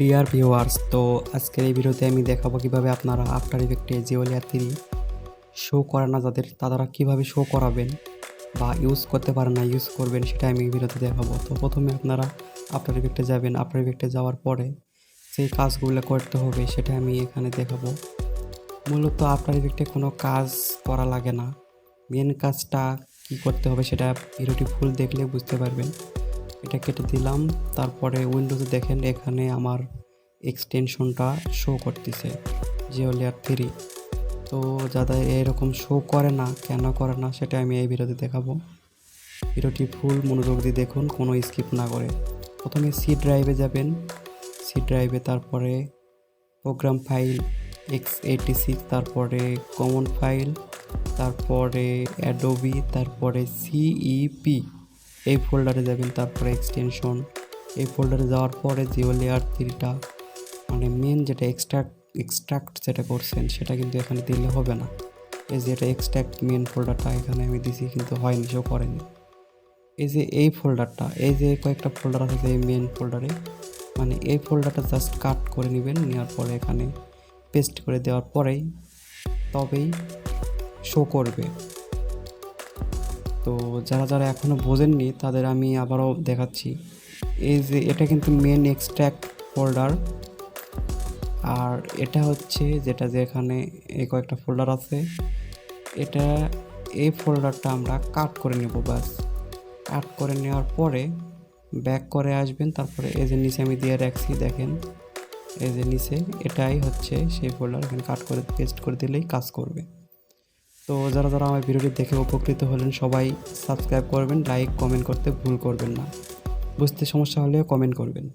Dear viewers, তো আজকের এই ভিডিওতে আমি দেখাবো কিভাবে আপনারা আফটার ইফেক্টে জিও লেয়ার 3 শো করে না যাদের তারা কিভাবে শো করাবেন বা ইউজ করতে পারেন না ইউজ করবেন সেটা আমি এই ভিডিওতে দেখাবো। তো প্রথমে আপনারা আফটার ইফেক্টে যাবেন। আফটার ইফেক্টে যাওয়ার পরে সেই কাজগুলো করতে হবে সেটা আমি এখানে দেখাবো। মূলত আফটার ইফেক্টে কোনো কাজ করা লাগে না, মেন কাজটা কি করতে হবে সেটা ভিডিওটি ফুল দেখলে বুঝতে পারবেন। এটা কেটে দিলাম। তারপরে উইন্ডোজে দেখেন এখানে আমার এক্সটেনশনটা শো করতেছে জিও লেয়ার 3। তো যাদের এরকম শো করে না, কেন করে না সেটা আমি এই ভিডিওতে দেখাবো। ভিডিওটি ফুল মনোযোগ দিয়ে দেখুন, কোনো স্কিপ না করে। প্রথমে সি ড্রাইভে যাবেন। সি ড্রাইভে তারপরে প্রোগ্রাম ফাইল x86, তারপরে কমন ফাইল, তারপরে অ্যাডোবি, তারপরে সিইপি এই ফোল্ডারে যাবেন। তারপরে এক্সটেনশন এই ফোল্ডারে যাওয়ার পরে জিও লেয়ার 3টা মানে মেন যেটা এক্সট্রাক্ট যেটা করছেন সেটা কিন্তু এখানে দিলে হবে না। এই যে এটা এক্সট্রাক্ট মেন ফোল্ডারটা এখানে আমি দিছি কিন্তু হয়নি, শো করেনি। এই যে এই ফোল্ডারটা, এই যে কয়েকটা ফোল্ডার আছে এই মেন ফোল্ডারে, মানে এই ফোল্ডারটা জাস্ট কাট করে নেবেন। নেওয়ার পরে এখানে পেস্ট করে দেওয়ার পরেই তবেই শো করবে। তো যারা যারা এখনও বোঝেননি তাদের আমি আবারও দেখাচ্ছি। এই যে এটা কিন্তু মেন এক্সট্রাক্ট ফোল্ডার, আর এটা হচ্ছে যেটা যে এখানে এই কয়েকটা ফোল্ডার আছে, এটা এই ফোল্ডারটা আমরা কাট করে নেব। বাস কাট করে নেওয়ার পরে ব্যাক করে আসবেন। তারপরে এই যে নিচে আমি দিয়ে রাখছি দেখেন, এই যে নিচে এটাই হচ্ছে সেই ফোল্ডার, এখানে কাট করে পেস্ট করে দিলেই কাজ করবে। তো যারা যারা আমার ভিডিওটি দেখে উপকৃত হলেন সবাই সাবস্ক্রাইব করবেন, লাইক কমেন্ট করতে ভুল করবেন না। বুঝতে সমস্যা হলেও কমেন্ট করবেন।